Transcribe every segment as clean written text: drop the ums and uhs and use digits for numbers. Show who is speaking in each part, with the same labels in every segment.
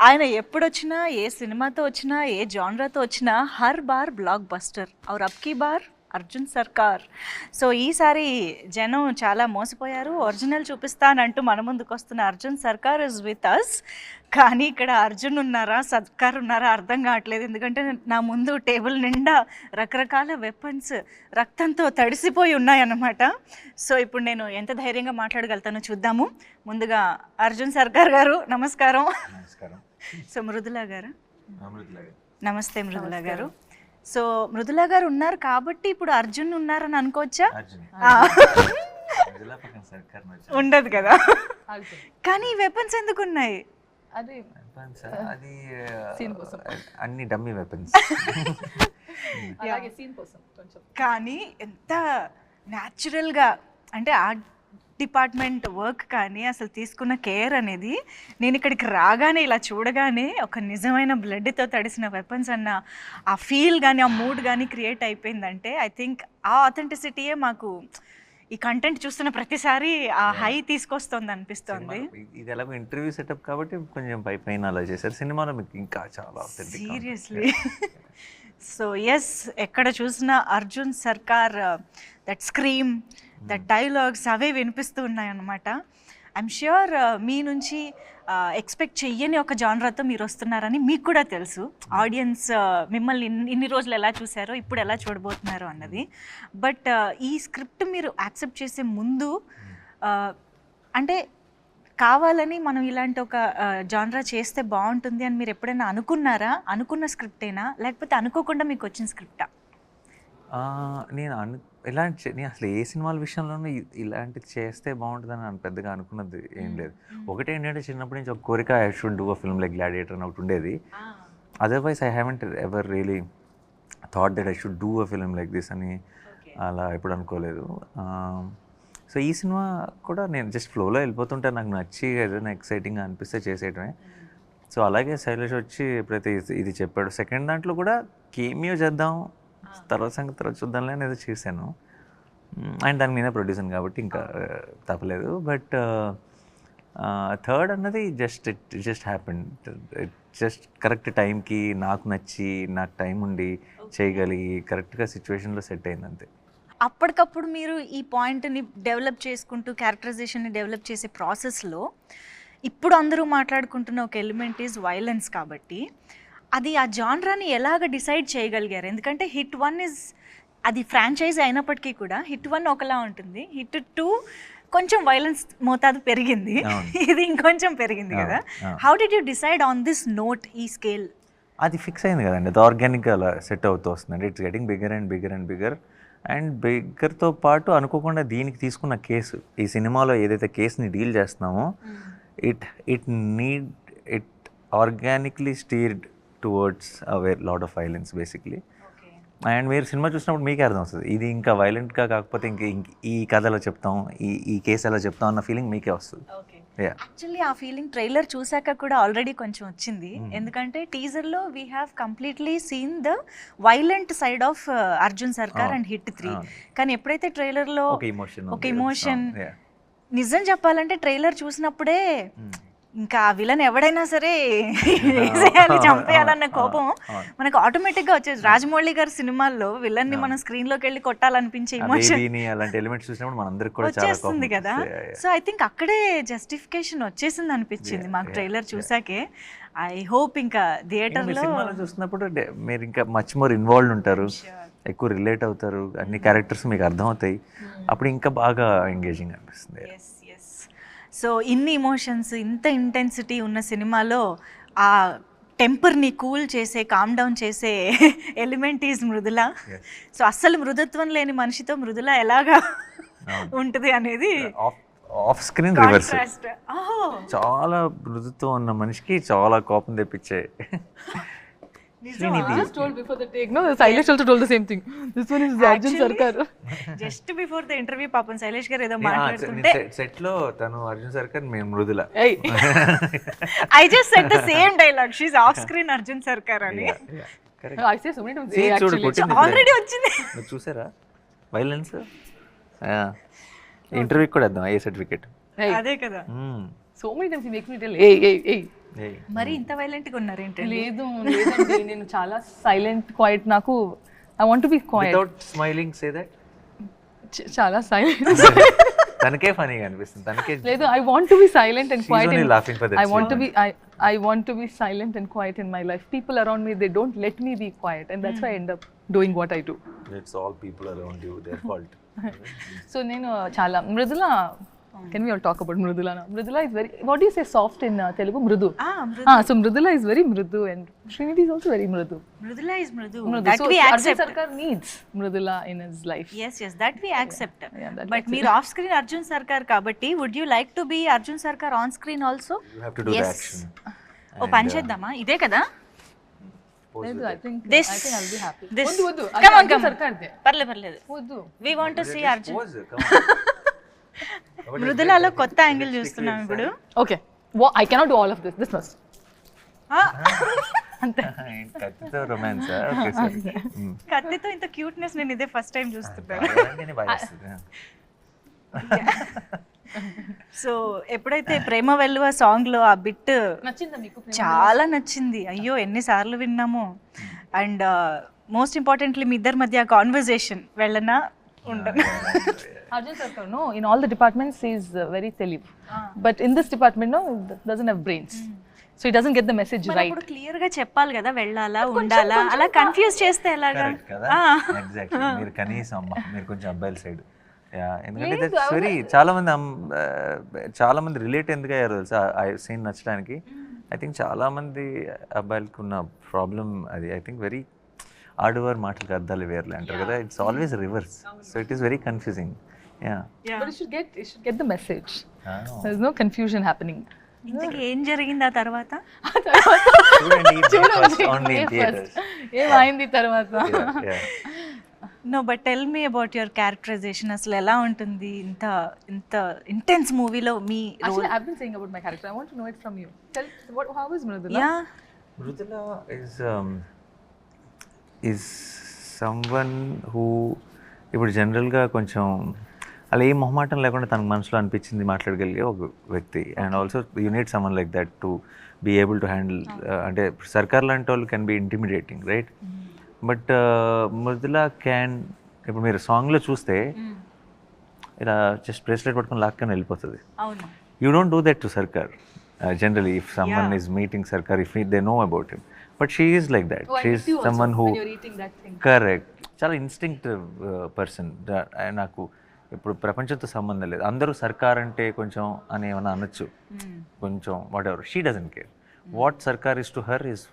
Speaker 1: ఆయన ఎప్పుడొచ్చినా ఏ సినిమాతో వచ్చినా ఏ జానరాతో వచ్చినా హర్ బార్ బ్లాక్ బస్టర్ ఔర్ అబ్కీ బార్ అర్జున్ సర్కార్. సో ఈసారి జనం చాలా మోసపోయారు. ఒరిజినల్ చూపిస్తానంటూ మన ముందుకు వస్తున్న అర్జున్ సర్కార్ ఇస్ విత్ అస్. కానీ ఇక్కడ అర్జున్ ఉన్నారా సర్కార్ ఉన్నారా అర్థం కావట్లేదు. ఎందుకంటే నా ముందు టేబుల్ నిండా రకరకాల వెపన్స్ రక్తంతో తడిసిపోయి ఉన్నాయన్నమాట. సో ఇప్పుడు నేను ఎంత ధైర్యంగా మాట్లాడగలుగుతానో చూద్దాము. ముందుగా అర్జున్ సర్కార్ గారు నమస్కారం. సో మృదులా గారు నమస్తే. మృదులా గారు, సో మృదులా గారు ఉన్నారు కాబట్టి ఇప్పుడు అర్జున్ ఉన్నారని అనుకోవచ్చా? ఉండదు కదా. కానీ వెపన్స్ ఎందుకు ఉన్నాయి?
Speaker 2: అది అన్ని డమ్మీ వెపన్స్.
Speaker 1: కానీ ఎంత న్యాచురల్గా అంటే ఆర్ట్ డిపార్ట్మెంట్ వర్క్ కానీ అసలు తీసుకున్న కేర్ అనేది, నేను ఇక్కడికి రాగానే ఇలా చూడగానే ఒక నిజమైన బ్లడ్తో తడిసిన వెపన్స్ అన్న ఆ ఫీల్ కానీ ఆ మూడ్ కానీ క్రియేట్ అయిపోయిందంటే ఐ థింక్ ఆ ఆథెంటిసిటీయే మాకు ఈ కంటెంట్ చూస్తున్న ప్రతిసారి ఆ హై తీసుకొస్తుంది అనిపిస్తుంది.
Speaker 2: ఇది ఎలాగో ఇంటర్వ్యూ సెటప్ కాబట్టి కొంచెం పైన అలా చేశారు. సినిమాలో మీకు ఇంకా చాలా
Speaker 1: సీరియస్లీ. సో ఎస్, ఎక్కడ చూసినా అర్జున్ సర్కార్ దట్ స్క్రీమ్ దట్ డైలాగ్స్ అవే వినిపిస్తూ ఉన్నాయన్నమాట. ఐఎమ్ ష్యూర్ మీ నుంచి ఎక్స్పెక్ట్ చెయ్యని ఒక జానరాతో మీరు వస్తున్నారని మీకు కూడా తెలుసు. ఆడియన్స్ మిమ్మల్ని ఇన్ని రోజులు ఎలా చూసారో ఇప్పుడు ఎలా చూడబోతున్నారో అన్నది. బట్ ఈ స్క్రిప్ట్ మీరు యాక్సెప్ట్ చేసే ముందు అంటే కావాలని మనం ఇలాంటి ఒక జానరా చేస్తే బాగుంటుంది అని మీరు ఎప్పుడైనా అనుకున్నారా? అనుకున్న స్క్రిప్టేనా లేకపోతే అనుకోకుండా మీకు వచ్చిన స్క్రిప్టా?
Speaker 2: నేను నేను అసలు ఏ సినిమాల విషయంలోనూ ఇలాంటిది చేస్తే బాగుంటుందని నేను పెద్దగా అనుకున్నది ఏం లేదు. ఒకటి ఏంటంటే చిన్నప్పటి నుంచి ఒక కోరిక, I should do a film like gladiator అని ఒకటి ఉండేది. Otherwise I haven't ever really thought that I should do a film like this అని అలా ఎప్పుడు అనుకోలేదు. సో ఈ సినిమా కూడా నేను జస్ట్ ఫ్లోలో వెళ్ళిపోతుంటే నాకు నచ్చి ఏదైనా ఎక్సైటింగ్గా అనిపిస్తే చేసేయటమే. సో అలాగే శైలేష్ వచ్చి ఎప్పుడైతే ఇది చెప్పాడు, సెకండ్ దాంట్లో కూడా కేమియో చేద్దాం తర్వాత సంగతి తర్వాత చూద్దాంలే అనేది చేశాను. అండ్ దానికి నేనే ప్రొడ్యూసర్ కాబట్టి ఇంకా తప్పలేదు. బట్ థర్డ్ అన్నది just happen. It just correct టైంకి నాకు నచ్చి నాకు టైం ఉండి చేయగలిగి కరెక్ట్గా సిచ్యువేషన్లో సెట్ అయింది అంతే.
Speaker 1: అప్పటికప్పుడు మీరు ఈ పాయింట్ని డెవలప్ చేసుకుంటూ క్యారెక్టరైజేషన్ని డెవలప్ చేసే ప్రాసెస్లో ఇప్పుడు అందరూ మాట్లాడుకుంటున్న ఒక ఎలిమెంట్ ఈజ్ వైలెన్స్. కాబట్టి అది ఆ జానరాని ఎలాగ డిసైడ్ చేయగలిగారు? ఎందుకంటే హిట్ 1 ఇస్ అది ఫ్రాంచైజ్ అయినప్పటికీ కూడా హిట్ 1 ఒకలా ఉంటుంది, హిట్ 2 కొంచెం వైలెన్స్ మోతాదు పెరిగింది, ఇది ఇంకొంచెం పెరిగింది కదా. How did you decide on this note, ఈ స్కేల్?
Speaker 2: అది ఫిక్స్ అయింది కదండి, అది ఆర్గానిక్గా అలా సెట్ అవుతూ వస్తుందండి. It's getting bigger and bigger and bigger. And బిగ్గర్తో పాటు అనుకోకుండా దీనికి తీసుకున్న కేసు, ఈ సినిమాలో ఏదైతే కేసుని డీల్ చేస్తున్నామో it organically steered towards away lot of violence basically. And మీరు సినిమా చూసినప్పుడు మీకే అర్థం వస్తుంది ఇది ఇంకా వైలెంట్గా కాకపోతే ఈ కథ ఎలా చెప్తాం, ఈ కేసు ఎలా చెప్తాం అన్న ఫీలింగ్ మీకే వస్తుంది.
Speaker 1: యాక్చువల్లీ ఆ ఫీలింగ్ ట్రైలర్ చూసాక కూడా ఆల్రెడీ కొంచెం వచ్చింది. ఎందుకంటే టీజర్లో we have completely seen the violent side of Arjun Sarkar and hit 3. కానీ ఎప్పుడైతే ట్రైలర్లో ఒక ఇమోషన్, నిజం చెప్పాలంటే ట్రైలర్ చూసినప్పుడే ఇంకా విలన్ ఎవడైనా సరే వేసేయాలి, చంపేయాలన్న కోపం మనకు ఆటోమేటిక్గా వచ్చేది. రాజమౌళి గారి సినిమాల్లో విలన్ని మనం స్క్రీన్లోకి వెళ్ళి కొట్టాలనిపించే ఎమోషన్ వచ్చేస్తుంది కదా. సో ఐ థింక్ అక్కడే జస్టిఫికేషన్ వచ్చేసింది అనిపించింది మాకు ట్రైలర్ చూసాకే. ఐ హోప్ ఇంకా థియేటర్లో
Speaker 2: చూసినప్పుడు మీరు ఇంకా మచ్ మోర్ ఇన్వాల్వ్ ఉంటారు, ఎక్కువ రిలేట్ అవుతారు, అన్ని క్యారెక్టర్స్ మీకు అర్థమవుతాయి, అప్పుడు ఇంకా బాగా ఎంగేజింగ్ అనిపిస్తుంది.
Speaker 1: సో ఇన్ని ఇమోషన్స్, ఇంత ఇంటెన్సిటీ ఉన్న సినిమాలో ఆ టెంపర్ని కూల్ చేసే, కామ్ డౌన్ చేసే ఎలిమెంట్ ఈజ్ మృదుల. సో అస్సలు మృదుత్వం లేని మనిషితో మృదుల ఎలాగా ఉంటుంది అనేది
Speaker 2: ఆఫ్ స్క్రీన్ రివర్స్. చాలా మృదుత్వం ఉన్న మనిషికి చాలా కోపం తెప్పించే.
Speaker 3: just told before the take, no, Sailesh also told the same thing. This one is Arjun Sarkar.
Speaker 1: Just before the interview పాపం శైలేష్ గారు ఏదో మాట్లాడుతుంటే
Speaker 2: సెట్ లో తను అర్జున్ సర్కార్, మేము Mrudula.
Speaker 1: I just said the same dialogue, she's off screen Arjun Sarkar అని.
Speaker 3: I say so many times actually.
Speaker 1: Already వచ్చింది.
Speaker 2: మీరు చూసారా వైలెన్స్? ఇంటర్వ్యూ కూడా ఇద్దాం, ఏ సర్టిఫికేట్.
Speaker 1: అదే కదా.
Speaker 3: So many times he makes me tell, hey,
Speaker 1: మరి ఇంత వైలెంట్గా ఉన్నారు ఏంటండి?
Speaker 3: లేదండి నేను చాలా సైలెంట్ క్వైట్. నాకు I want to be quiet.
Speaker 2: Without smiling say that.
Speaker 3: చాలా సైలెంట్.
Speaker 2: తనకే ఫనీగా అనిపిస్తుంది, తనకే.
Speaker 3: లేదు, I want to be silent and
Speaker 2: She's
Speaker 3: quiet.
Speaker 2: only laughing for that
Speaker 3: I want to
Speaker 2: statement.
Speaker 3: be I want to be silent and quiet in my life. People around me, they don't let me be quiet, and that's why I end up doing what I do.
Speaker 2: It's all people around you, their fault.
Speaker 3: So నేను చాలా Mrudula. Can we all talk about Mridula now? Mridula is very, what do you say soft in Telugu? Mridu. So Mridula is very mridu and Srinidhi is also very mridu.
Speaker 1: Mridula is mridu.
Speaker 3: Mridu.
Speaker 1: That
Speaker 3: So
Speaker 1: we
Speaker 3: Arjun
Speaker 1: accept.
Speaker 3: Sarkar needs Mridula in his life.
Speaker 1: Yes, that we accept.
Speaker 3: Yeah, that
Speaker 1: But మీరు off screen Arjun Sarkar కాబట్టి would you like to be Arjun Sarkar on screen also?
Speaker 2: You have to do the
Speaker 1: Yes.
Speaker 2: action.
Speaker 1: ఓ పని చేద్దామా? ఇదే కదా.
Speaker 3: లేదు, I think
Speaker 1: This.
Speaker 3: I'll be happy.
Speaker 1: This.
Speaker 3: వద్దు
Speaker 1: Come on,
Speaker 3: Arjun
Speaker 1: come on.
Speaker 3: Sarkar they.
Speaker 1: పర్లేదు.
Speaker 3: వద్దు.
Speaker 1: We want to see Arjun.
Speaker 2: Pose, come on.
Speaker 1: మృదులలో కొత్త యాంగిల్ చూస్తున్నాం ఇప్పుడు.
Speaker 3: Okay. I cannot do all of this. This must. అంతే.
Speaker 2: కత్తితో romance. Okay sir.
Speaker 1: కత్తితో ఇంత క్యూట్నెస్ నేను ఇదే ఫస్ట్ టైం చూస్తున్నాను. సో ఎప్పుడైతే ప్రేమ వెల్లువ సాంగ్ లో ఆ బిట్
Speaker 3: నచ్చిందా మీకు?
Speaker 1: చాలా నచ్చింది. అయ్యో ఎన్నిసార్లు విన్నాము. అండ్ మోస్ట్ ఇంపార్టెంట్లీ మీ ఇద్దరి మధ్య కాన్వర్జేషన్ వెళ్ళనా ఉండనా?
Speaker 3: Arjun Sarkar, no, in all the departments he is very తెలివ్. But in this department, no, doesn't have brains. So he doesn't get the message right.
Speaker 1: ఇప్పుడు క్లియర్ గా చెప్పాలి కదా, వెళ్ళాలా ఉండాలా, అలా కన్ఫ్యూజ్ చేస్తే ఎలాగా?
Speaker 2: ఎగ్జాక్ట్లీ. మీరు కనీసం అమ్మ మీరు కొంచెం అబ్బాయిల సైడ్. ఎందుకంటే దట్స్ వెరీ చాలా మంది రిలేట్ ఎందుకు అయ్యారు తెలుసా ఆ సీన్ నచ్చడానికి. ఐ థింక్ చాలా మంది అబ్బాయిలకు ఉన్న ప్రాబ్లం అది. ఐ థింక్ వెరీ ఆడవారు మాటలకు అర్థాలు వేర్లే అంటారు కదా. It's always reverse. So it is very confusing.
Speaker 3: But you should get the message. There is no confusion happening.
Speaker 1: ఇంతకీ ఏం జరిగింది ఆ తర్వాత?
Speaker 3: ఏమైంది తర్వాత?
Speaker 1: No but tell me about your characterization. అసలు ఎలా ఉంటుంది ఇంత ఇంటెన్స్ మూవీలో మీ role?
Speaker 3: Actually, I've been saying about my character. I want to know it from you. How is Mridula?
Speaker 1: Yeah.
Speaker 2: Mridula is someone who ఇప్పుడు జనరల్గా కొంచెం అలా ఏ మొహమాటం లేకుండా తనకు మనసులో అనిపించింది మాట్లాడగలిగే ఒక వ్యక్తి. And also you need someone like that to be able to handle. అంటే సర్కార్ లాంటి వాళ్ళు can be intimidating, right? But Mridula can, ఇప్పుడు మీరు సాంగ్లో చూస్తే ఇలా జస్ట్ బ్రేస్లెట్ పట్టుకొని లాక్కొని వెళ్ళిపోతుంది. You don't do that to Sarkar generally. If someone is meeting Sarkar, if they know about him, but she is like that. She is someone who, correct, చాలా instinctive person. నాకు ఇప్పుడు ప్రపంచంతో సంబంధం లేదు, అందరూ సర్కార్ అంటే కొంచెం అని ఏమైనా అనొచ్చు, కొంచెం whatever. She doesn't care. What Sarkar is to her is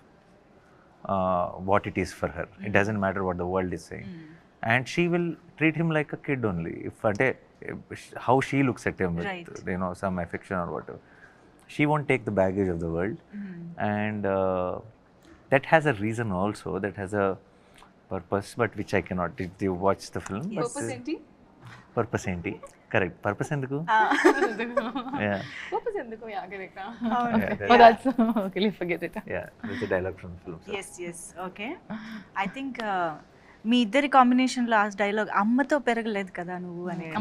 Speaker 2: what it is for her. It doesn't matter what the world is saying. And she will treat him like a kid only. If అంటే how she looks at him with some affection or whatever. She won't take the baggage of the world. And that has a reason also, that has a purpose, but which I cannot. Did you watch the film?
Speaker 3: Purpose enti?
Speaker 2: Purpose enti? Correct. Purpose enduku? Yeah.
Speaker 3: Purpose enduku? Yeah, correct.
Speaker 2: Yeah.
Speaker 3: Oh, that's okay. Forget it.
Speaker 2: Yeah, that's a dialogue from the film. So.
Speaker 1: Yes. Okay. I think మీ ఇద్దరి కాంబినేషన్లో ఆ dialogue అమ్మతో పెరగలేదు కదా నువ్వు అనేది,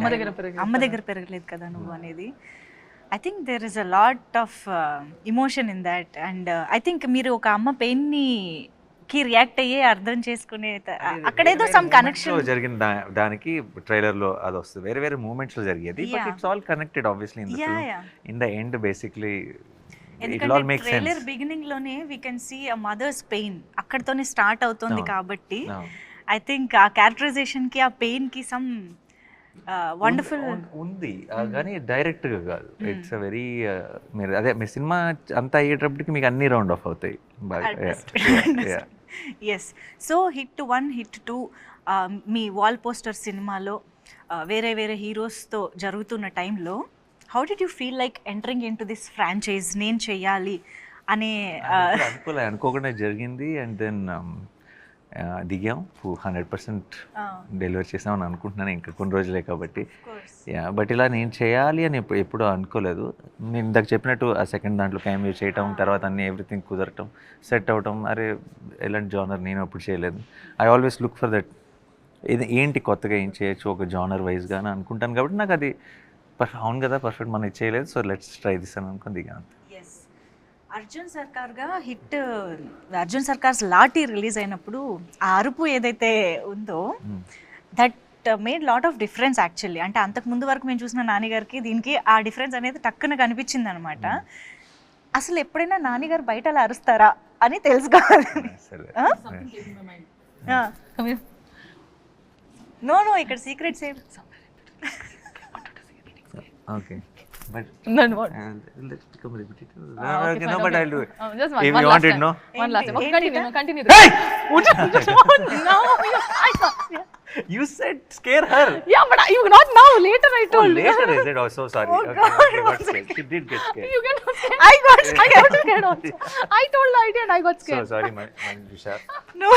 Speaker 1: అమ్మ దగ్గర పెరగలేదు కదా నువ్వు అనేది. I think there is a lot of emotion in that, and I think మీరు ఒక అమ్మ పెయిన్ని కి రియాక్ట్ అయ్యే అర్థం చేసుకునే అక్కడేదో సమ్ కనెక్షన్
Speaker 2: జరిగిన దానికి ట్రైలర్ లో అది వస్తుంది. వేరే వేరే మూమెంట్స్ లో జరిగేది, but it's all connected obviously in the film. In the end basically it all makes sense.
Speaker 1: Trailer beginning లోనే we can see a mother's pain అక్కడతోనే స్టార్ట్ అవుతుంది. కాబట్టి ఐ థింక్ ఆ క్యారెక్టరైజేషన్ కి ఆ పెయిన్ కి సమ్ వండర్ఫుల్
Speaker 2: ఉంది, కానీ డైరెక్ట్ గా కాదు. ఇట్స్ అ వెరీ మీరు అదే మీ సినిమా అంతా అయ్యేటప్పటికి మీకు అన్ని రౌండ్ ఆఫ్ అవుతాయి.
Speaker 1: ఎస్. సో హిట్ 1, హిట్ 2 మీ వాల్ పోస్టర్ సినిమాలో వేరే వేరే హీరోస్తో జరుగుతున్న టైంలో how did you feel like entering in to this franchise? నేను చెయ్యాలి అనే
Speaker 2: అనుకోకుండా జరిగింది. అండ్ దెన్ దిగాం, 100% డెలివరీ చేసామని అనుకుంటున్నాను. ఇంకా కొన్ని రోజులే కాబట్టి. బట్ ఇలా నేను చేయాలి అని ఎప్పుడూ అనుకోలేదు. నేను ఇందాక చెప్పినట్టు ఆ సెకండ్ దాంట్లో క్యామియో చేయటం, తర్వాత అన్నీ ఎవ్రీథింగ్ కుదరటం, సెట్ అవటం, అరే ఎలాంటి జానర్ నేను అప్పుడు చేయలేదు. I always look for that, ఇది ఏంటి కొత్తగా ఏం చేయొచ్చు ఒక జానర్ వైజ్గా అని అనుకుంటాను. కాబట్టి నాకు అది అవును కదా పర్ఫెక్ట్ మనం చేయలేదు, సో లెట్స్ ట్రై దిస్ అని అనుకుని దిగాను.
Speaker 1: అర్జున్ సర్కార్గా హిట్ అర్జున్ సర్కార్స్ లాఠీ రిలీజ్ అయినప్పుడు ఆ అరుపు ఏదైతే ఉందో that made lot of difference actually. అంటే అంతకు ముందు వరకు మేము చూసిన నానిగారికి దీనికి ఆ డిఫరెన్స్ అనేది టక్కున కనిపించింది అనమాట. అసలు ఎప్పుడైనా నానిగారు బయట అలా అరుస్తారా అని తెలుసుకోవాలి. నో నో ఇక్కడ సీక్రెట్స్ ఏం
Speaker 2: okay but
Speaker 3: Then what?
Speaker 2: let's become repetitive.
Speaker 3: Okay,
Speaker 2: No,
Speaker 3: fine,
Speaker 2: but
Speaker 3: okay.
Speaker 2: I'll do it.
Speaker 3: Just
Speaker 2: If
Speaker 3: one
Speaker 2: you
Speaker 3: last
Speaker 2: want it,
Speaker 3: time.
Speaker 2: no?
Speaker 3: One last time. Okay,
Speaker 1: ఏంటి
Speaker 3: continue.
Speaker 1: ఇట?
Speaker 3: Continue. No,
Speaker 2: You said scare her.
Speaker 3: yeah, but you not now. Later I
Speaker 2: Oh,
Speaker 3: told.
Speaker 2: later is it? Oh, so sorry.
Speaker 1: Oh,
Speaker 2: Okay,
Speaker 1: God,
Speaker 2: okay, got
Speaker 1: one
Speaker 2: scared. She did get scared.
Speaker 3: You get scared.
Speaker 1: I got
Speaker 3: I got scared also. I told the idea and I got
Speaker 2: So
Speaker 3: scared.
Speaker 2: sorry, Manjusha.
Speaker 1: No.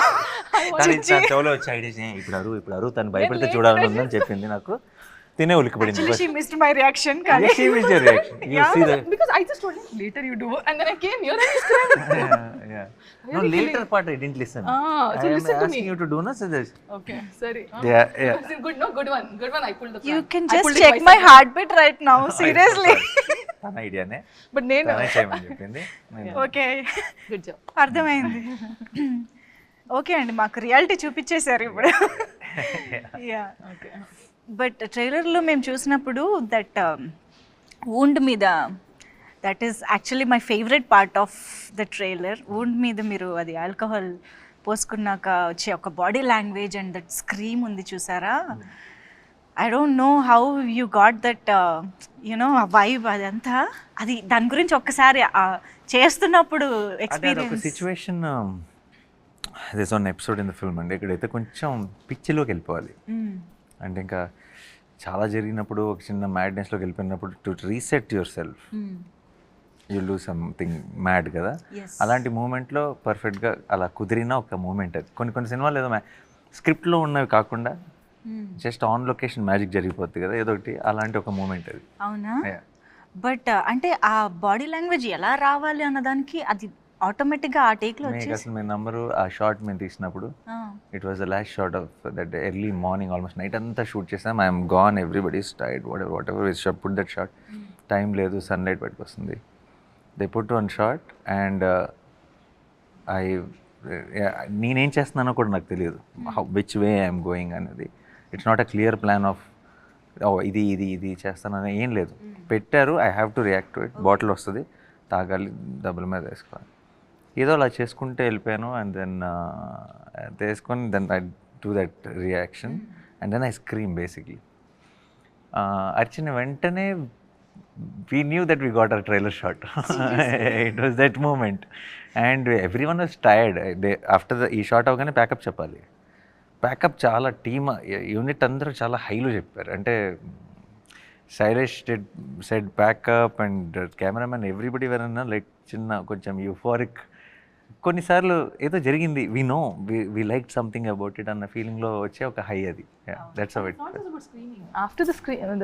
Speaker 2: తను చెవులో వచ్చి idea ఇప్పుడు అరు తను భయపడితే చూడాలని ఉందని చెప్పింది నాకు. తినే ఉలికిపడింది.
Speaker 1: Actually, she missed my reaction.
Speaker 2: Yes, she missed your reaction. You see the
Speaker 3: Because I just told him later you do, and then I came here and he scared.
Speaker 2: yeah. No, later part I didn't listen.
Speaker 3: So
Speaker 2: I am
Speaker 3: listen to
Speaker 2: asking
Speaker 3: me.
Speaker 2: you to do no, so this.
Speaker 3: Okay, sorry.
Speaker 2: Yeah.
Speaker 3: Good, no, good one. I pulled the plan.
Speaker 1: You can
Speaker 3: I
Speaker 1: just
Speaker 3: pulled it
Speaker 1: check
Speaker 3: myself.
Speaker 1: my heartbeat right now. Seriously.
Speaker 2: తన ఐడియానే
Speaker 3: But నేను.
Speaker 2: తనే చేయమని చెప్పింది.
Speaker 1: Okay,
Speaker 3: Good job.
Speaker 1: అర్థమైంది. Okay అండి, మాకు reality చూపించేశారు ఇప్పుడు. Yeah,
Speaker 3: Okay.
Speaker 1: But ట్రైలర్లో మేము చూసినప్పుడు దట్ వూండ్ మీద, that is actually my favourite part of the trailer. Wound మీద మీరు అది ఆల్కహాల్ పోసుకున్నాక వచ్చే ఒక body language and that scream ఉంది చూసారా. I don't know how you got that you know ఆ వైబ్ అదంతా. అది దాని గురించి ఒక్కసారి చేస్తున్నప్పుడు
Speaker 2: అదే ఒక
Speaker 1: experience.
Speaker 2: Situation this one episode in the film అండి. ఇక్కడైతే కొంచెం పిచ్చిలోకి వెళ్ళిపోవాలి. అంటే ఇంకా చాలా జరిగినప్పుడు ఒక చిన్న మ్యాడ్నెస్లోకి వెళ్ళిపోయినప్పుడు to reset your self you do something mad కదా. అలాంటి మూమెంట్లో పర్ఫెక్ట్గా అలా కుదిరిన ఒక మూమెంట్ అది. కొన్ని సినిమాలు ఏదో స్క్రిప్ట్లో ఉన్నవి కాకుండా జస్ట్ ఆన్ లొకేషన్ మ్యాజిక్ జరిగిపోద్ది కదా ఏదో ఒకటి, అలాంటి ఒక మూమెంట్ అది.
Speaker 1: అవునా? బట్ అంటే ఆ బాడీ లాంగ్వేజ్ ఎలా రావాలి అన్నదానికి అది ఆటోమేటిక్గా ఆ టేక్లో
Speaker 2: మీకు అసలు మేము నంబరు ఆ షార్ట్ మేము తీసినప్పుడు it was the last short of that early morning almost night అంతా షూట్ చేసాం. I'm gone, everybody's tired, what ever is put that short. Time లేదు, సన్లైట్ బయటకు వస్తుంది. They put one short and నేనేం చేస్తున్నానో కూడా నాకు తెలియదు, విచ్ వే ఐఎమ్ గోయింగ్ అనేది. It's not a clear plan of ఇది చేస్తానని ఏం లేదు. పెట్టారు, I have to react to it. Bottle వస్తుంది, తాగాలి, డబ్బుల మీద వేసుకోవాలి, ఏదో అలా చేసుకుంటే వెళ్ళిపోయాను. అండ్ దెన్ తీసుకొని then I do that reaction and then I scream basically. అర్చిన వెంటనే we knew that we got our trailer shot. It was that moment and everyone was tired. After ఈ షాట్ అవగానే pack up చెప్పాలి. Pack up చాలా team unit అందరూ చాలా హైలో చెప్పారు. అంటే Shailesh said pack up and cameraman everybody వెరన్నా లైక్ చిన్న కొంచెం యూఫోరిక్. కొన్నిసార్లు ఏదో జరిగింది, we know we like something about it అన్న ఫీలింగ్లో వచ్చే ఒక హై అది. That's how it.
Speaker 3: Not just about screaming. After the screen,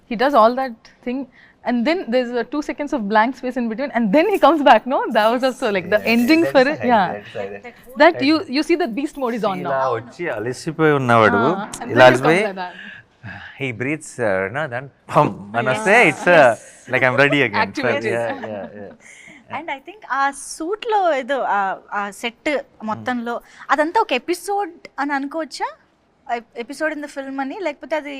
Speaker 3: he does all that thing, and then there's 2 seconds of blank space in between, and then he comes back. No, that was also like the ending for it. Yeah, that you see the beast mode is on now.
Speaker 2: ఇలా వచ్చి అలసిపోయి ఉన్నవాడు,
Speaker 3: And
Speaker 2: ఇలా
Speaker 3: then it comes
Speaker 2: అలసిపోయి
Speaker 3: like that.
Speaker 2: he breathes then pum and say it's like I'm ready again.
Speaker 3: Activated.
Speaker 2: Yeah.
Speaker 1: And I think ఆ సూట్లో ఏదో ఆ set మొత్తంలో అదంతా ఒక ఎపిసోడ్ అని అనుకోవచ్చా? ఎపిసోడ్ ఇన్ ద ఫిల్మ్ అని, లేకపోతే అది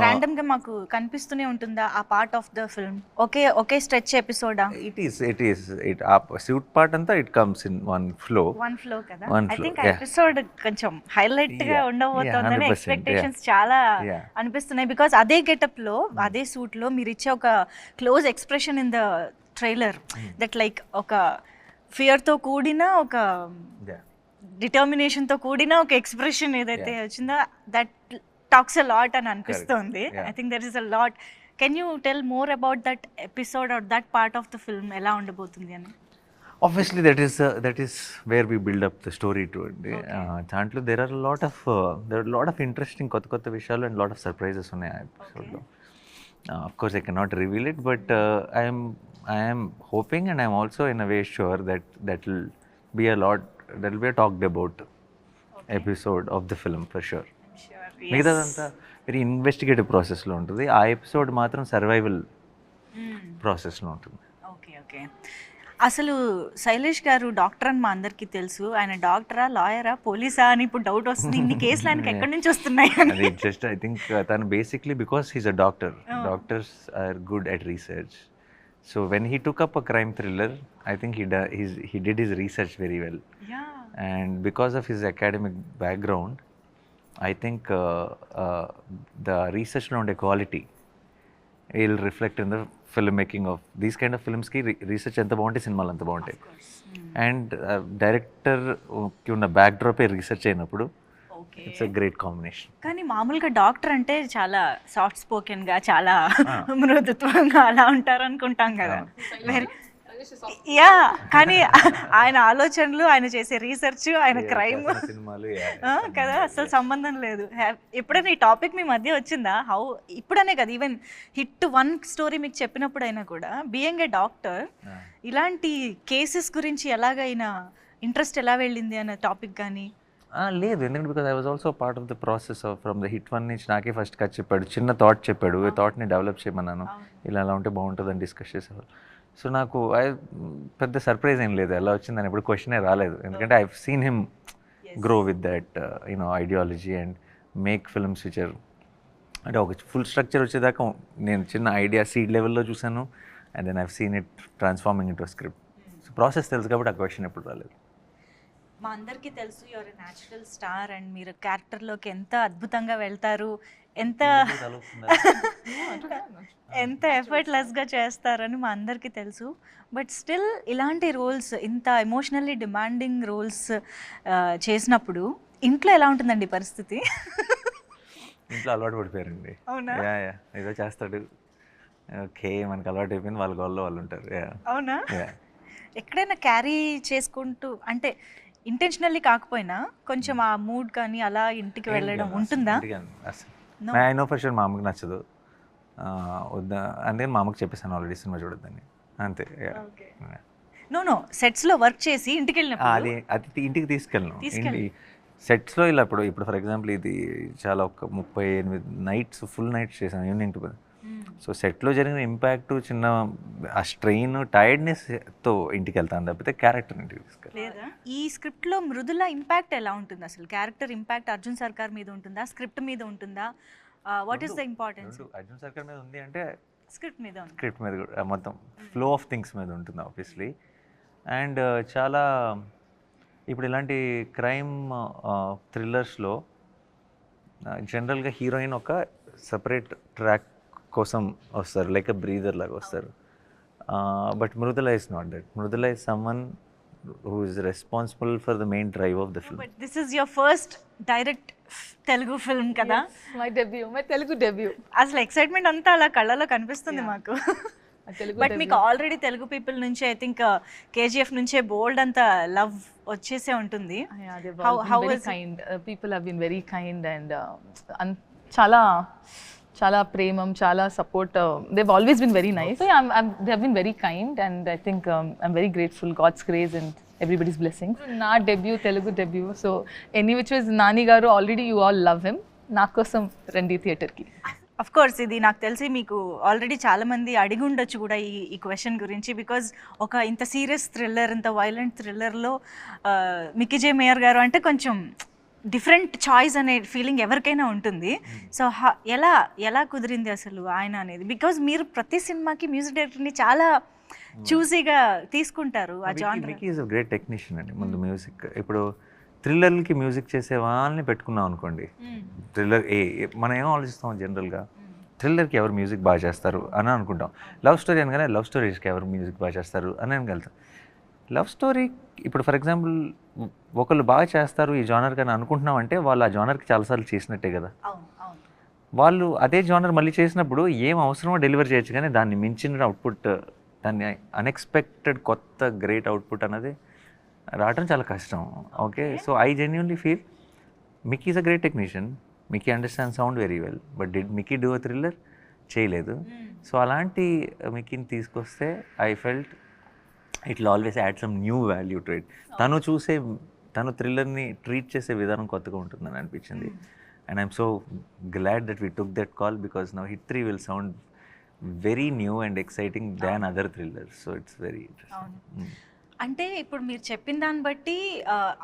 Speaker 1: ర్యాండమ్గా మాకు కనిపిస్తూనే ఉంటుందా ఆ పార్ట్ ఆఫ్ ద ఫిల్మ్? ఒకే స్ట్రెచ్ ఎపిసోడా?
Speaker 2: it is ఆ సూట్ పార్ట్ అంతా it comes in one flow
Speaker 1: కదా.
Speaker 2: One
Speaker 1: ఐ
Speaker 2: flow,
Speaker 1: థింక్ ఆ ఎపిసోడ్ కొంచెం హైలైట్ గా
Speaker 2: Yeah,
Speaker 1: ఉండబోతోందని
Speaker 2: 100%,
Speaker 1: ఎక్స్పెక్టేషన్స్ చాలా
Speaker 2: Yeah.
Speaker 1: అనిపిస్తున్నాయి. బికాస్ అదే గెటప్ లో అదే సూట్ లో మీరు ఇచ్చే ఒక close expression in the trailer that like ఒక ఫియర్ తో కూడిన ఒక డిటర్మినేషన్ తో కూడిన ఒక ఎక్స్ప్రెషన్ ఏదైతే వచ్చిందో దట్ టాక్స్ అ లాట్ అని అనిపిస్తుంది. I think there is a lot. Can you tell more about that episode or that part of the film ఎలా ఉండబోతుంది అని?
Speaker 2: Obviously that is where we build up the story to it. దాంట్లో there are a lot of interesting కొత్త విషయాలు and lot of surprises ఉన్నాయి ఆ ఎపిసోడ్లో. Of course I cannot reveal it, but I am hoping and I am also in a way sure that will be a talked about episode of the film for sure. మిగతాదంతా very investigative ప్రాసెస్లో ఉంటుంది. ఆ episode మాత్రం survival ప్రాసెస్లో ఉంటుంది.
Speaker 1: Okay. Okay. అసలు శైలేష్ గారు doctor అని మా అందరికీ తెలుసు. ఆయన డాక్టరా, లాయరా, పోలీసా అని ఇప్పుడు డౌట్ వస్తుంది. ఇన్ని కేసులు ఆయనకి ఎక్కడి నుంచి వస్తున్నాయి అని.
Speaker 2: అది జస్ట్ ఐ థింక్ తను basically because he's a doctor. Doctors are good at research. So when he took up a crime thriller, I think he did his research very well.
Speaker 1: Yeah.
Speaker 2: And because of his academic background, I think the research around quality will reflect in the filmmaking of these kind of films ki research anta bagunte cinemalu anta baguntayi. And director ki unna backdrop e research ayinappudu
Speaker 1: okay.
Speaker 2: it's a great combination.
Speaker 1: కానీ మామూలుగా doctor అంటే చాలా soft స్పోకెన్గా, చాలా మృదుత్వంగా అలా ఉంటారు అనుకుంటాం కదా. Very yeah, కానీ ఆయన ఆలోచనలు, ఆయన చేసే రీసెర్చ్, ఆయన క్రైమ్
Speaker 2: సినిమాలు
Speaker 1: కదా అసలు సంబంధం లేదు. ఎప్పుడైనా ఈ టాపిక్ మీ మధ్య వచ్చిందా? హౌ ఇప్పుడనే కదా, ఈవెన్ హిట్ 1 స్టోరీ మీకు చెప్పినప్పుడు అయినా కూడా బీయింగ్ ఏ డాక్టర్ ఇలాంటి కేసెస్ గురించి ఎలాగైనా ఇంట్రెస్ట్ ఎలా వెళ్ళింది అనే టాపిక్ కానీ?
Speaker 2: లేదు, ఎందుకంటే because I was also part of the process of from the hit 1 నుంచి నాకే ఫస్ట్ కట్ చెప్పాడు, చిన్న థాట్ చెప్పాడు, ఈ థాట్ని డెవలప్ చేయమన్నాను, ఇలా అలా ఉంటే బాగుంటుందని డిస్కస్ చేసేవాళ్ళు. సో నాకు పెద్ద సర్ప్రైజ్ ఏం లేదు ఎలా వచ్చిందని, ఎప్పుడు క్వశ్చనే రాలేదు, ఎందుకంటే I seen him grow with that ideology and make films which are అంటే ఒక ఫుల్ స్ట్రక్చర్ వచ్చేదాకా నేను చిన్న ఐడియా సీడ్ లెవెల్లో చూసాను, and then I've seen it transforming into script. So process తెలుసు కాబట్టి ఆ క్వశ్చన్ ఎప్పుడు రాలేదు.
Speaker 1: మా అందరికీ తెలుసు యువర్ న్యాచురల్ స్టార్ అండ్ మీరు క్యారెక్టర్లోకి ఎంత అద్భుతంగా వెళ్తారు, ఎంత ఎఫర్ట్లెస్గా చేస్తారని మా అందరికీ తెలుసు. బట్ స్టిల్ ఇలాంటి రోల్స్, ఇంత ఎమోషనల్లీ డిమాండింగ్ రోల్స్ చేసినప్పుడు ఇంట్లో ఎలా ఉంటుందండి పరిస్థితి?
Speaker 2: ఇంట్లో అలవాటు పడిపోయారండి.
Speaker 1: అవునా?
Speaker 2: యా ఏదో చేస్తాడు, ఓకే మనకు అలవాటు అయిపోయింది, వాళ్ళ గోల్లో వాళ్ళు ఉంటారు.
Speaker 1: అవునా? ఎక్కడైనా క్యారీ చేసుకుంటూ అంటే ఇంటెన్షనల్లీ కాకపోయినా కొంచెం ఆ మూడ్ కానీ అలా ఇంటికి వెళ్ళడం ఉంటుందా?
Speaker 2: ఐ నో ఫర్ షూర్ మా అమ్మకి నచ్చదు, వద్దా అంటే మా అమ్మకి చెప్పేసాను ఆల్రెడీ సినిమా చూడొద్దని, అంతే.
Speaker 1: నో సెట్స్లో వర్క్ చేసి ఇంటికి వెళ్ళినప్పుడు
Speaker 2: అది ఇంటికి తీసుకెళ్ళను. సెట్స్లో ఇలా ఇప్పుడు ఫర్ ఎగ్జాంపుల్ ఇది చాలా ఒక 38 నైట్స్ ఫుల్ నైట్స్ చేశాను ఈవినింగ్ టు. సో సెట్లో జరిగిన ఇంపాక్ట్, చిన్న ఆ స్ట్రెయిన్, టైర్డ్నెస్తో ఇంటికి వెళ్తాను తప్పితే క్యారెక్టర్ ఇంటికి తీసుకెళ్ళి.
Speaker 1: ఈ స్క్రిప్ట్లో మృదుల ఇంపాక్ట్ ఎలా ఉంటుంది అసలు? క్యారెక్టర్ ఇంపాక్ట్ అర్జున్ సర్కార్ మీద ఉంటుందా, స్క్రిప్ట్ మీద ఉంటుందా? What is the importance?
Speaker 2: Arjun సర్కార్ మీద ఉంది అంటే
Speaker 1: స్క్రిప్ట్ మీద
Speaker 2: కూడా మొత్తం ఫ్లో ఆఫ్ థింగ్స్ మీద ఉంటుంది ఆబ్వియస్లీ. అండ్ చాలా ఇప్పుడు ఇలాంటి క్రైమ్ థ్రిల్లర్స్లో జనరల్గా హీరోయిన్ ఒక సపరేట్ ట్రాక్ కోసం వస్తారు, లైక్ బ్రీదర్ లాగా వస్తారు. But Mridula is not that. Mridula is someone who is responsible for the main drive of the film.
Speaker 1: But this is your first direct Telugu film కదా?
Speaker 3: My Telugu debut.
Speaker 1: అసలు ఎక్సైట్మెంట్ అంతా అలా కళ్ళలో కనిపిస్తుంది మాకు. బట్ మీకు ఆల్రెడీ తెలుగు పీపుల్ నుంచి ఐ థింక్ కేజీఎఫ్ నుంచే బోల్డ్ అంత లవ్ వచ్చేసే ఉంటుంది.
Speaker 3: People have been very kind and చాలా చాలా ప్రేమం, చాలా support. they've always been very nice. So yeah, they have been very kind and I think I'm very grateful, God's grace and everybody's blessings. Na debut, Telugu debut. So any which was Nani garu, already you all love him. Na kosam rendi theater ki.
Speaker 1: Of course ఇది నాకు తెలిసి మీకు already చాలామంది అడిగి ఉండొచ్చు కూడా ఈ question గురించి. బికాజ్ ఒక ఇంత సీరియస్ థ్రిల్లర్, ఇంత వైలెంట్ థ్రిల్లర్లో మిక్కీ జే మేయర్ గారు అంటే కొంచెం డిఫరెంట్ చాయిస్ అనే ఫీలింగ్ ఎవరికైనా ఉంటుంది. సో ఎలా కుదిరింది అసలు ఆయన అనేది? బికాజ్ మీరు ప్రతి సినిమాకి మ్యూజిక్ డైరెక్టర్ని చాలా చూసీగా తీసుకుంటారు. ఆ genre
Speaker 2: Mickey is a great technician అండి. ముందు మ్యూజిక్, ఇప్పుడు థ్రిల్లర్కి మ్యూజిక్ చేసే వాళ్ళని పెట్టుకున్నాం అనుకోండి, థ్రిల్లర్ మనం ఏం ఆలోచిస్తాం జనరల్గా, థ్రిల్లర్కి ఎవరు మ్యూజిక్ బాగా చేస్తారు అని అనుకుంటాం. లవ్ స్టోరీ అనగానే లవ్ స్టోరీస్కి ఎవరు మ్యూజిక్ బాగా చేస్తారు అని వెళ్తాం. లవ్ స్టోరీ ఇప్పుడు ఫర్ ఎగ్జాంపుల్ ఒకళ్ళు బాగా చేస్తారు ఈ జానర్ కానీ అనుకుంటున్నాం అంటే వాళ్ళు ఆ జానర్కి చాలాసార్లు చేసినట్టే కదా. వాళ్ళు అదే జానర్ మళ్ళీ చేసినప్పుడు ఏం అవసరమో డెలివర్ చేయొచ్చు, కానీ దాన్ని మించిన అవుట్పుట్, దాన్ని అన్ఎక్స్పెక్టెడ్ కొత్త గ్రేట్ అవుట్పుట్ అన్నది రావడం చాలా కష్టం. Okay, so I genuinely feel Mickey is a great technician. Mickey understand sound very well, but did Mickey do a thriller? చేయలేదు. సో అలాంటి మిక్కీని తీసుకొస్తే I felt it will always add some new value to it. తను థ్రిల్లర్ని treat చేసే విధానం కొత్తగా ఉంటుందని అనిపించింది. And I'm so glad that we took that call because now hit 3 will sound very new and exciting than other thrillers, so it's very
Speaker 1: అవును.
Speaker 2: Interesting.
Speaker 1: అంటే ఇప్పుడు మీరు చెప్పిన దాన్ని బట్టి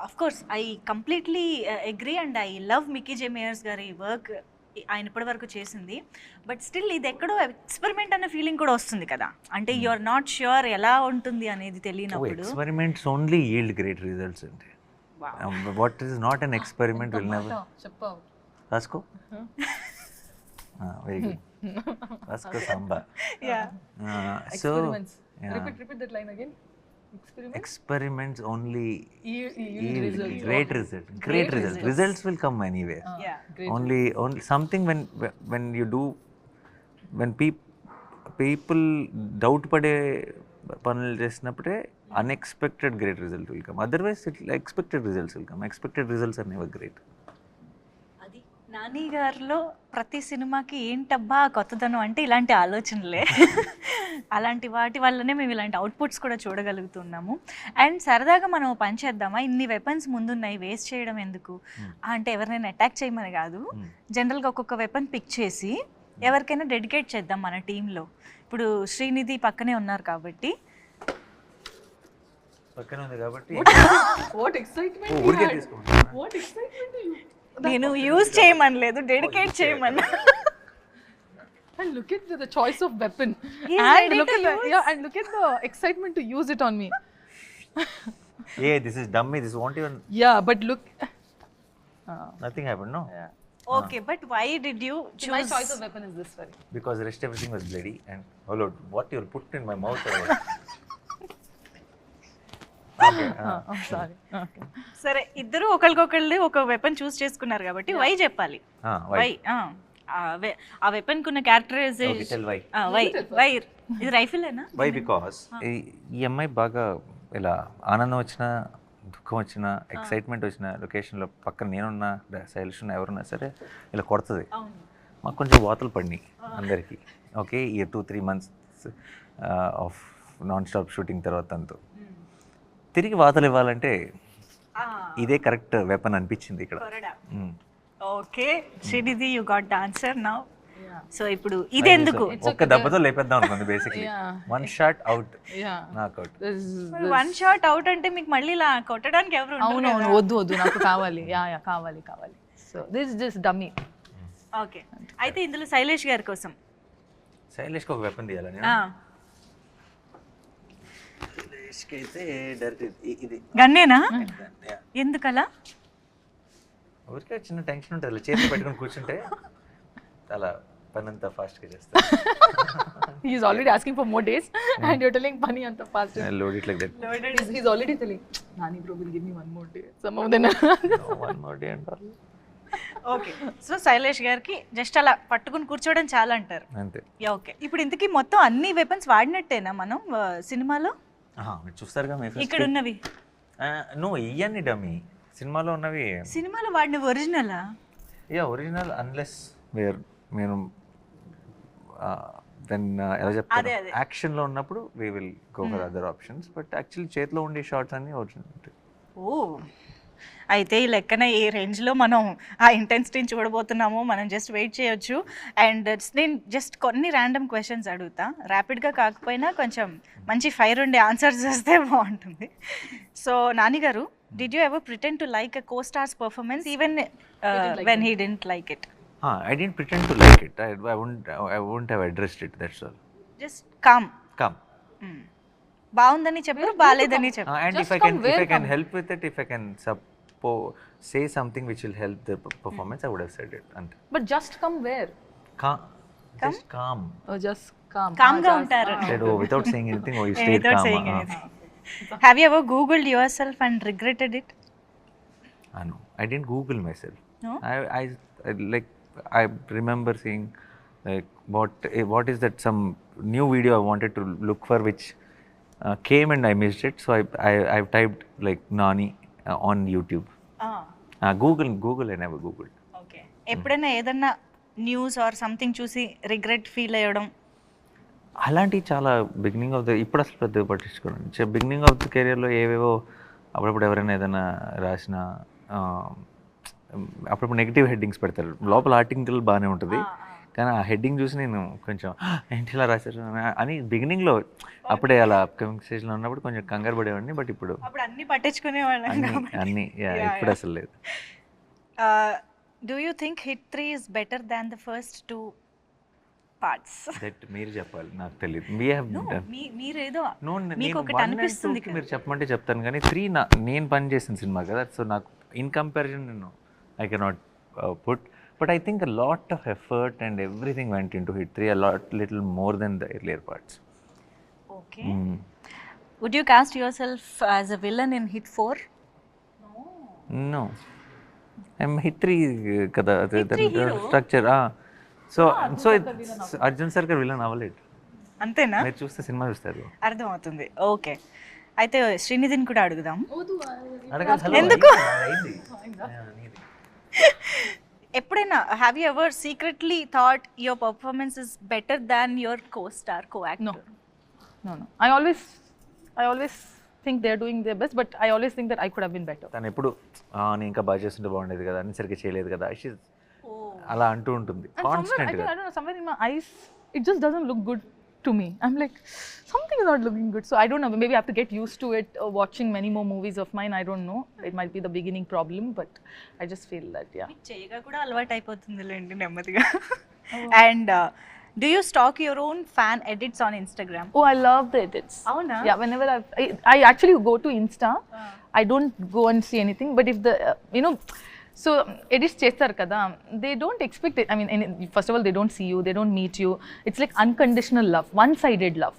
Speaker 1: of course I completely agree and I love Mickey J Meyers గారి work, ఆయన ఇప్పటి వరకు చేసింది. బట్ స్టిల్ ఇది ఎక్కడో ఎక్స్పెరిమెంట్ అనే ఫీలింగ్ కూడా వస్తుంది కదా, అంటే యు ఆర్ నాట్ ష్యూర్ ఎలా ఉంటుంది అనేది తెలియనప్పుడు.
Speaker 2: Experiments only yield great results అండి. What is not an experiment will never.
Speaker 3: చెప్పావు.
Speaker 2: రాసుకో. Very good. రాసుకో Samba. So
Speaker 3: Repeat that line again.
Speaker 2: experiments only yield
Speaker 3: results.
Speaker 2: great results. Great results. Results will come anywhere.
Speaker 1: Yeah.
Speaker 3: Great.
Speaker 2: Only something when you do, when people doubt పడే పనులు చేసినప్పుడే unexpected great result will come. Otherwise expected results will come. Expected results are never great.
Speaker 1: అది నాని గారిలో ప్రతి సినిమాకి ఏంటబ్బా కొత్తదనం అంటే ఇలాంటి ఆలోచనలే. అలాంటి వాటి వల్లనే మేము ఇలాంటి అవుట్పుట్స్ కూడా చూడగలుగుతున్నాము. అండ్ సరదాగా మనం పని చేద్దామా, ఇన్ని వెపన్స్ ముందున్నాయి వేస్ట్ చేయడం ఎందుకు అంటే ఎవరినైనా అటాక్ చేయమని కాదు, జనరల్గా ఒక్కొక్క వెపన్ పిక్ చేసి ఎవరికైనా డెడికేట్ చేద్దాం మన టీంలో. ఇప్పుడు శ్రీనిధి పక్కనే ఉన్నారు కాబట్టి
Speaker 2: పక్కన ఉంది కాబట్టి
Speaker 3: What excitement!
Speaker 2: ఊరికే తీసుకోండి.
Speaker 3: What excitement you!
Speaker 1: నేను యూజ్ చేయమనలేదు, డెడికేట్ చేయమన్నా.
Speaker 3: And look at the choice of weapon.
Speaker 1: He's
Speaker 3: And
Speaker 1: ready
Speaker 3: look
Speaker 1: to
Speaker 3: at the,
Speaker 1: use.
Speaker 3: yeah, and look at the excitement to use it on me.
Speaker 2: Yeah, this is dummy. This won't even.
Speaker 3: Yeah, but look.
Speaker 2: Nothing happened, no?
Speaker 3: Yeah.
Speaker 1: Okay, but why did you
Speaker 3: My choice of weapon is this one.
Speaker 2: Because the rest everything was bloody and oh Lord, what you put in my mouth or what? Okay.
Speaker 3: I'm sorry. Okay.
Speaker 1: సరే, ఇద్దరు ఒకరికొకళ్ళు ఒక weapon చూస్ చేసుకున్నారు కాబట్టి why చెప్పాలి.
Speaker 2: Why?
Speaker 1: Why ఆ weapon కున్న characterisation.
Speaker 2: Okay, tell why.
Speaker 1: Why ఇది రైఫిలేనా?
Speaker 2: Why? Because ఈ అమ్మాయి బాగా ఇలా ఆనందం వచ్చినా దుఃఖం వచ్చినా ఎక్సైట్మెంట్ వచ్చిన లొకేషన్లో పక్కన నేనున్నా శైలిష్ ఉన్నా ఎవరున్నా సరే ఇలా కొడుతుంది.
Speaker 1: అవును.
Speaker 2: మాకు కొంచెం వాతలు పడినాయి అందరికీ. ఓకే, ఈ 2-3 months of non stop shooting తర్వాత అంతా తిరిగి వాతలు ఇవ్వాలంటే ఇదే కరెక్ట్ వెపన్ అనిపించింది ఇక్కడ.
Speaker 1: Okay Srinidhi, you got the answer now. So ఇప్పుడు ఇది ఎందుకు
Speaker 2: ఒక్క దెబ్బతో లేపేద్దాం అనుకుంది basically. One shot out,
Speaker 3: Yeah.
Speaker 2: నాక్ అవుట్.
Speaker 1: వన్ షాట్ అవుట్ అంటే మీకు మళ్ళీ ఇలా కొట్టడానికి ఎవరు ఉండరు
Speaker 3: అవును
Speaker 1: కదా.
Speaker 3: అవును, వద్దు నాకు కావాలి. యా కావాలి. So this just dummy.
Speaker 1: Okay, అయితే ఇందులో శైలేష్ గారి కోసం
Speaker 2: శైలేష్కి ఒక వెపన్ తీయాలని. శైలేష్కి అయితే డైరెక్ట్ ఇది
Speaker 1: గన్నేనా? ఎందుకలా?
Speaker 2: ఊరికే చిన్న టెన్షన్ ఉంటుంది, చేతిలో పెట్టుకొని కూర్చుంటే అలా పని అంతా ఫాస్ట్గా చేస్తాను.
Speaker 3: He is already asking for more days and you're telling Pani anta fast.
Speaker 2: Load it like that.
Speaker 3: He's already telling, Nani bro will give me one more day. Some of them.
Speaker 2: No, one more day and all.
Speaker 1: Okay, so Shailesh గారికి just అలా పట్టుకుని కూర్చోవడం చాలా అంటారు.
Speaker 2: అంతే.
Speaker 1: Okay, ఇప్పుడు ఇంతకీ మొత్తం అన్ని వెపన్స్ వాడినట్టేనా మనం సినిమాలో?
Speaker 2: మీరు చూస్తారుగా మీ
Speaker 1: ఇక్కడ ఉన్నవి
Speaker 2: నువ్వు ఇవన్నీ డమ్మీ, సినిమాలో ఉన్నవి
Speaker 1: సినిమాలో వాడినవి ఒరిజినలా?
Speaker 2: ఒరిజినల్ అన్లెస్ మీరు ఎలా చెప్తారు, యాక్షన్లో ఉన్నప్పుడు we will go for other options, but actually చేతిలో ఉండే షార్ట్స్ అన్నీ ఒరిజినల్ ఉంటాయి.
Speaker 1: ఓ, అయితే ఈ లెక్కన ఏ రేంజ్లో మనం ఆ ఇంటెన్సిటీని చూడబోతున్నామో మనం జస్ట్ వెయిట్ చేయొచ్చు. అండ్ నేను జస్ట్ కొన్ని ర్యాండమ్ క్వశ్చన్స్ అడుగుతా, ర్యాపిడ్గా కాకపోయినా కొంచెం మంచి ఫైర్ ఉండే ఆన్సర్స్ వస్తే బాగుంటుంది. So Nani garu, did you ever pretend to like a co-star's performance even when he didn't like it?
Speaker 2: I didn't pretend to like it. I wouldn't have addressed it, that's all.
Speaker 1: Just com.
Speaker 2: Come.
Speaker 1: బాగుందని చెప్పారు, బాగాలేదని చెప్పారు.
Speaker 2: And
Speaker 3: Just
Speaker 2: if I
Speaker 3: come,
Speaker 2: can help with it, if I can say something which will help the performance, I would have said it. And
Speaker 3: But just come where?
Speaker 2: just calm.
Speaker 3: Oh, just calm.
Speaker 1: కామ్గా ఉంటారు.
Speaker 2: Said, oh, without saying anything, oh, you stayed
Speaker 1: Without
Speaker 2: calm.
Speaker 1: saying anything. Have you ever Googled yourself and regretted it?
Speaker 2: No, I didn't Google myself.
Speaker 1: No?
Speaker 2: I remember seeing like what is that some new video I wanted to look for which came and I missed it, so I've typed like Nani on YouTube. Google I never Googled.
Speaker 1: Okay, ఎప్పుడైనా ఏదన్నా news or something చూసి regret feel అయ్యడం?
Speaker 2: అలాంటి చాలా beginning of the, ఇప్పుడు అసలు పెద్దగా పట్టించుకోండి. Beginning of the కెరియర్లో ఏవేవో అప్పుడప్పుడు ఎవరైనా ఏదైనా రాసిన అప్పుడప్పుడు నెగిటివ్ హెడ్డింగ్స్ పెడతారు, లోపల ఆర్టికల్ బాగానే ఉంటుంది కానీ ఆ హెడ్డింగ్ చూసి నేను కొంచెం ఏంటి ఇలా రాశారు అని బిగినింగ్లో అప్పుడే అలా అప్కమింగ్ స్టేజ్లో ఉన్నప్పుడు కొంచెం కంగారు పడేవాడిని. బట్ ఇప్పుడు
Speaker 1: అప్పుడు అన్ని పట్టించుకునేవాళ్ళం
Speaker 2: అన్ని ఇప్పుడు అసలు లేదు.
Speaker 1: Do you think hit 3 is better than the first 2 parts?
Speaker 2: That మీరు చెప్పాలి, నాకు తెలియదు.
Speaker 1: మీరేదో మీకు
Speaker 2: నేను
Speaker 1: ఒకటి అనిపిస్తుంది
Speaker 2: మీరు చెప్పమంటే చెప్తాను, కానీ 3 నేను పని చేసిన సినిమా కదా. సో నాకు ఇన్ కంపారిజన్ నేను I cannot put, but I think a lot of effort and everything went into HIT 3, little more than the earlier parts.
Speaker 1: Okay. Would you cast yourself as a villain in HIT 4?
Speaker 2: No, I'm HIT 3 కదా structure. So Arjun సర్కార్ villain అవ్వలేదు.
Speaker 1: అంతేనా?
Speaker 2: మీరు చూస్తే cinema చూస్తారు,
Speaker 1: అర్థమవుతుంది. Okay, అయితే శ్రీనిధిని కూడా అడుగుదాం.
Speaker 2: అడగాలి.
Speaker 1: ఎందుకు? ఎప్పుడైనా have you ever secretly thought your performance is better than your co-star, co-actor?
Speaker 3: No. I always think they're doing their best, but I always think that I could have been better.
Speaker 2: తను ఎప్పుడు నేను ఇంకా బాగా చేస్తుంటే బాగుండేది కదా, అన్ని సరిగ్గా చేయలేదు కదా, అలా అంటూ ఉంటుంది
Speaker 3: And somewhere,
Speaker 2: కాన్స్టెంట్
Speaker 3: I
Speaker 2: గా.
Speaker 3: don't know, somewhere in my eyes, it just doesn't look good to me. I'm like, something is not looking good. So I don't know, maybe I have to get used to it, watching many more movies of mine. I don't know. It might be the beginning problem, but I just feel that, yeah.
Speaker 1: చేయగా కూడా అలవాటు అయిపోతుందిలేండి నెమ్మదిగా. And do you stock your own fan edits on Instagram?
Speaker 3: Oh, I love the edits.
Speaker 1: అవునా?
Speaker 3: Yeah, whenever I actually go to Insta, I don't go and see anything, but if the so edits chestar kada, they don't expect it. I mean, first of all, they don't see you, they don't meet you. It's like unconditional love, one-sided love.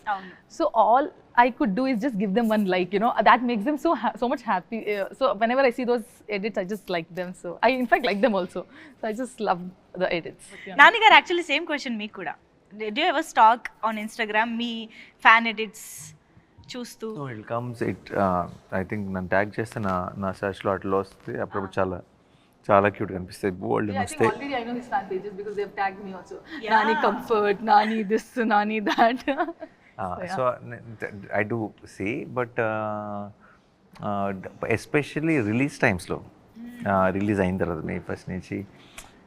Speaker 3: So all I could do is just give them one like, that makes them so much happy. So whenever I see those edits, I just like them. So I in fact like them also. So I just love the edits.
Speaker 1: Nani గారు, actually same question మీకు కూడా. Do you ever stock on Instagram me fan edits చూస్తూ?
Speaker 2: It comes I think నన్ను tag చేస్తే నా సెర్చ్లో అట్లా వస్తే అప్పుడప్పుడు చాలా క్యూట్ కనిపిస్తాయి, బోల్డ్
Speaker 3: I think
Speaker 2: వస్తాయి.
Speaker 3: already I know his fan pages because they've tagged me also. Nani comfort, Nani this, Nani that.
Speaker 2: So I do see, but especially release టైమ్స్లో, రిలీజ్ అయిన తర్వాత మే ఫస్ట్ నుంచి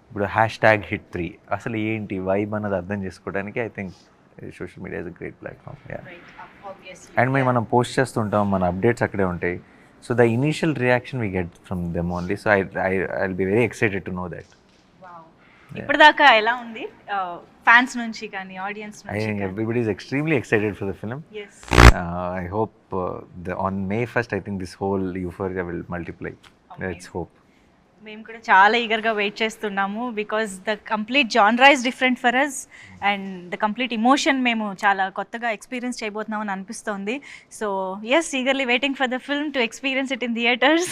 Speaker 2: ఇప్పుడు #HIT3 అసలు ఏంటి vibe అన్నది అర్థం చేసుకోవడానికి I think social media is a great platform. And మనం పోస్ట్ చేస్తుంటాం, మన అప్డేట్స్ అక్కడే ఉంటాయి. So the initial reaction we get from them only. So I'll be very excited to know that.
Speaker 1: ఇప్పటిదాకా ఎలా ఉంది ఫ్యాన్స్ నుంచి కానీ ఆడియన్స్
Speaker 2: I
Speaker 1: నుంచి?
Speaker 2: think everybody is extremely excited for the film.
Speaker 1: Yes.
Speaker 2: I hope on May 1st, I think this whole euphoria will multiply. Let's hope.
Speaker 1: మేము కూడా చాలా ఈగర్గా వెయిట్ చేస్తున్నాము, because the complete genre is different for us and the complete emotion మేము చాలా కొత్తగా experience చేయబోతున్నామని అనిపిస్తోంది. So yes, eagerly waiting for the film to experience it in theatres.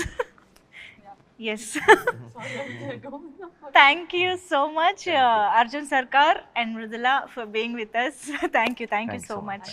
Speaker 1: Yes. Thank you so much, Arjun Sarkar and Mridula, for being with us. Thank you so much.